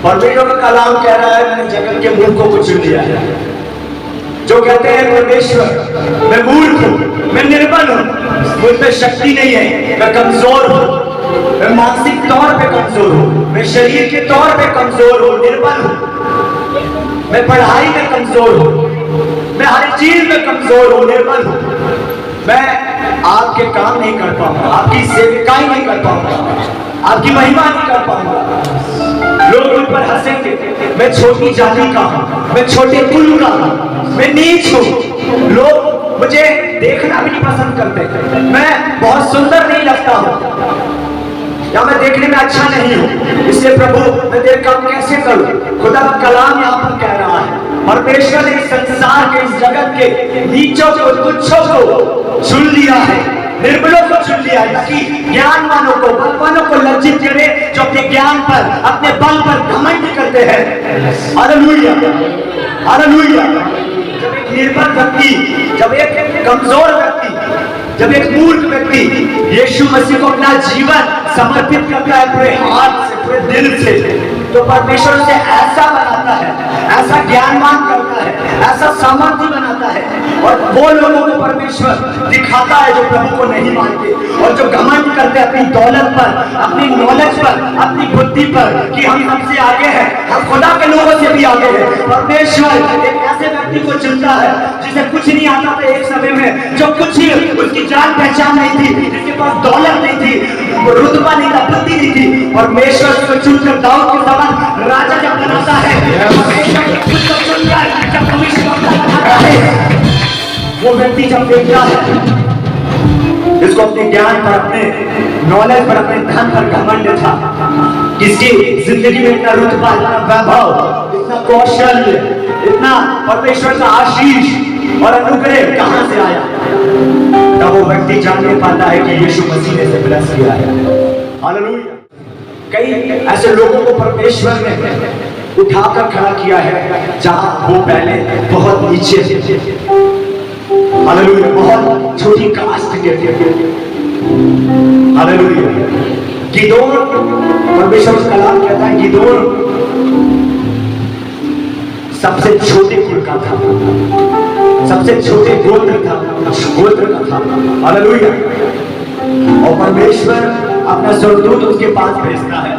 परमेश्वर का कलाम कह रहा है मैंने जगत के मूर्खों को चुन लिया है। जो कहते हैं परमेश्वर मैं मूर्ख हूं, मैं निर्बल हूं, मुझ में शक्ति नहीं है, मैं कमजोर हूं, मैं मानसिक तौर पे कमजोर हूं, मैं शरीर के तौर पे कमजोर हूं, निर्बल हूं, मैं पढ़ाई में कमजोर हूं, मैं हर चीज में कमजोर हूं, निर्बल हूं, मैं आपके काम नहीं कर पाऊंगा, आपकी सेविकाई नहीं कर पाऊंगा, आपकी महिमा नहीं कर पाऊंगा। लोग मुझ पर हंसेंगे, मैं छोटी जाति का हूं, मैं छोटे कुल का हूं, मैं नीच हूं, लोग मुझे देखना भी नहीं पसंद करते, मैं बहुत सुंदर नहीं लगता हूं या मैं देखने में अच्छा नहीं हूं, इसलिए प्रभु मैं तेरे काम कैसे करूं। खुदा का कलाम यहाँ पर कह रहा है परमेश्वर ने इस संसार के इस जगत के नीचों को तुच्छों को चुन लिया है, निर्बलों को चुन लिया है ताकि ज्ञानवानों को बलवानों को लज्जित करे जो अपने ज्ञान पर अपने बल पर घमंड करते हैं। Hallelujah hallelujah. जब एक निर्बल व्यक्ति, जब एक कमजोर व्यक्ति, जब एक मूर्ख व्यक्ति यीशु मसीह को अपना जीवन समर्पित करता है पूरे हाथ से पूरे दिल से, तो परमेश्वर उसे ऐसा बनाता है, ऐसा ज्ञानवान करता है, ऐसा सामर्थ्य बनाता है और वो लोगों को परमेश्वर दिखाता है जो प्रभु को नहीं मानते और जो घमंड करते अपनी दौलत पर, अपनी नॉलेज पर, अपनी बुद्धि पर कि हम सबसे आगे हैं, हम खुदा के लोगों से भी आगे हैं। परमेश्वर एक ऐसे व्यक्ति को चुनता है जिसे कुछ नहीं आता था एक समय में, जो कुछ ही उसकी जान पहचान नहीं थी, जिसके पास दौलत नहीं थी, रुतबा नहीं था, बुद्धि नहीं थी, परमेश्वर उसको चुनकर दाऊद के समान राजा जब बनाता है, परमेश्वर उसको चुनकर जब भविष्यवक्ता बनाता है, वो व्यक्ति जब देखता है जिसको अपने ज्ञान पर, अपने नॉलेज पर, अपने धन पर घमंड था, किसकी जिंदगी में इतना रुतबा, इतना वैभव, इतना कौशल, इतना परमेश्वर का आशीष और अनुग्रह कहां से आया, तब वो व्यक्ति जान नहीं पाता है कि यीशु मसीह ने इसे ब्लेस किया है। हालेलुया। कई ऐसे लोगों को परमेश्वर ने उठाकर खड़ा किया है जहां वो पहले बहुत नीचे थे। हालेलुया। बहुत छोटी कास्ट के थे। हालेलुया। गिदोन, परमेश्वर का कलाम कहता है गिदोन सबसे छोटे कुल का था, सबसे छोटे गोत्र का था। हालेलुया। और परमेश्वर अपना स्वर्गदूत उसके पास भेजता है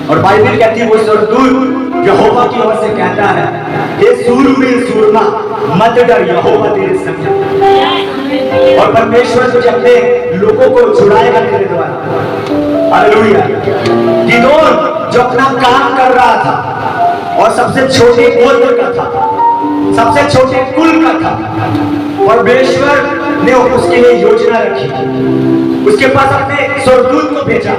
और बाइबल कहती है वो स्वर्गदूत यहोवा की ओर से कहता है हे सूरवीर सूरमा मत डर, यहोवा तेरे संग है। और परमेश्वर तुझे अपने लोगों को छुड़ाएगा तेरे द्वारा। हालेलुया। गिदोन जो अपना काम कर रहा था और सबसे छोटे गोत्र का था, सबसे छोटे कुल का था, परमेश्वर ने उसके लिए योजना रखी, उसके पास अपने स्वर्गदूत को भेजा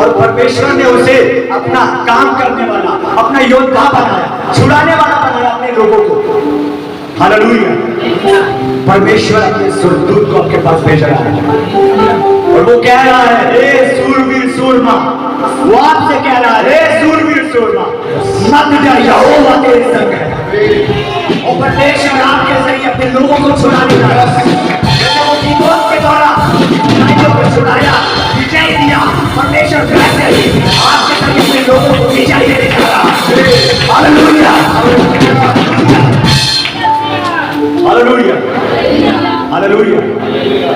और परमेश्वर ने उसे अपना काम करने वाला, अपना योद्धा बनाया, छुड़ाने वाला बनाया अपने लोगों को। हालेलुया। परमेश्वर अपने स्वर्गदूत को आपके पास भेज रहा है और वो कह रहा है हे सूरवीर सूरमा, वो आपसे कह रहा है हे सूरवीर सूरमा मत डर, यहोवा तेरे संग है। और परमेश्वर आपके जरिए अपने लोगों को छुड़ाने जा रहा है, जैसे वो गिदोन के द्वारा इस्राएलियों को छुड़ाया, विजय दिया, परमेश्वर वैसे ही आपके जरिए अपने लोगों को विजय देने जा रहा है। Hallelujah hallelujah hallelujah.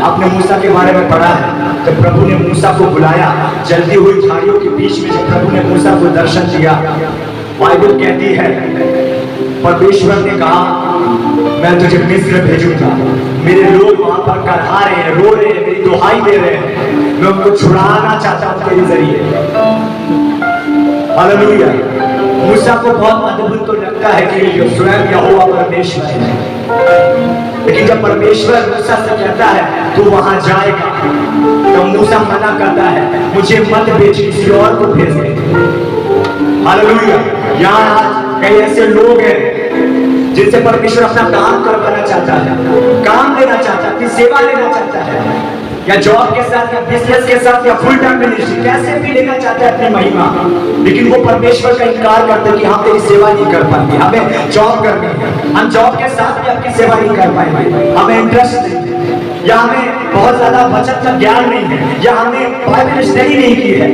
आपने मूसा के बारे में पढ़ा है, जब प्रभु ने मूसा को बुलाया जलती हुई झाड़ियों के बीच में, जब प्रभु ने मूसा को दर्शन दिया, बाइबल कहती है परमेश्वर ने कहा मैं तुझे मिस्र भेजूंगा, मेरे लोग वहां पर करहा रहे हैं, रो रहे हैं, मेरी दुहाई दे रहे हैं, मैं उनको छुड़ाना चाहता हूं तेरे जरिए। हालेलुया। मूसा को बहुत अद्भुत तो लगता है कि स्वयं यहोवा परमेश्वर है, लेकिन जब परमेश्वर मूसा से कहता है तू वहां जाएगा, तो मूसा मना करता है मुझे मत भेज, किसी और को भेज दे। हालेलुया। यहाँ आज कई ऐसे लोग हैं जिनसे परमेश्वर अपना काम करवाना चाहता है, काम देना चाहता है, सेवा लेना चाहता है, या जॉब के साथ या बिजनेस के साथ या फुल टाइम मिनिस्ट्री कैसे भी लेना चाहता है अपनी महिमा, लेकिन वो परमेश्वर का इनकार करते हैं कि हम तेरी सेवा नहीं कर पाएंगे, हमें जॉब करनी है, हम जॉब के साथ भी आपकी सेवा नहीं कर पाएंगे, हमें इंटरेस्ट नहीं है, या हमें बहुत ज्यादा बचत का ज्ञान नहीं है, या हमने बाइबल स्टडी नहीं की है।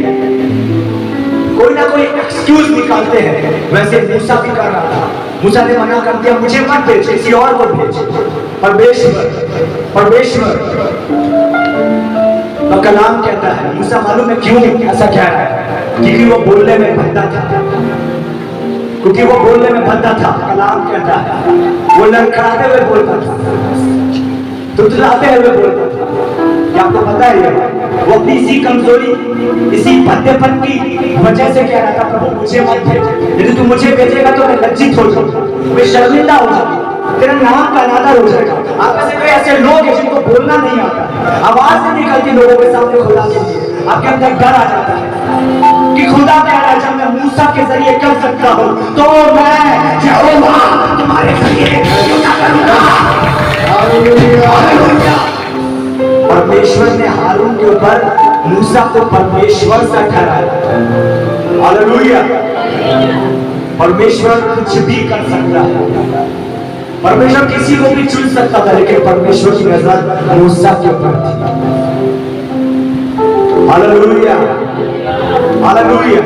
कोई ना कोई एक्सक्यूज निकालते हैं, वैसे मूसा भी कर रहा था। मूसा ने मना कर दिया, मुझे मत भेज, किसी और को भेज। परमेश्वर तो कलाम कहता है, मूसा मालूम है क्यों ऐसा कह रहा है? क्योंकि वो बोलने में भद्दा था, कलाम कहता है वो लड़खड़ाते हुए बोलता था, तुतलाते हुए बोलता था। क्या आपको पता है वो अपनी इसी कमजोरी, इसी भद्देपन की वजह से कह रहा था, प्रभु मुझे मत भेज, यदि तू मुझे भेजेगा तो मैं लज्जित हो जाऊंगा, मैं शर्मिंदा हो जाऊंगा, तेरा नाम का अनादर हो जाएगा। आप में से कई ऐसे लोग हैं जिनको बोलना नहीं आता, आवाज नहीं निकलती लोगों के सामने खुदा के लिए। आपके अंदर डर आ जाता है कि खुदा कह रहा है जब मैं मूसा के जरिए कर सकता हूं तो मैं यहोवा तुम्हारे जरिए क्यों ना करूंगा। परमेश्वर ने हारून के ऊपर मूसा को परमेश्वर सा ठहराया। हालेलुया। परमेश्वर कुछ भी कर सकता है, परमेश्वर किसी को भी चुन सकता था, लेकिन परमेश्वर की नजर मूसा के ऊपर थी। Hallelujah, hallelujah.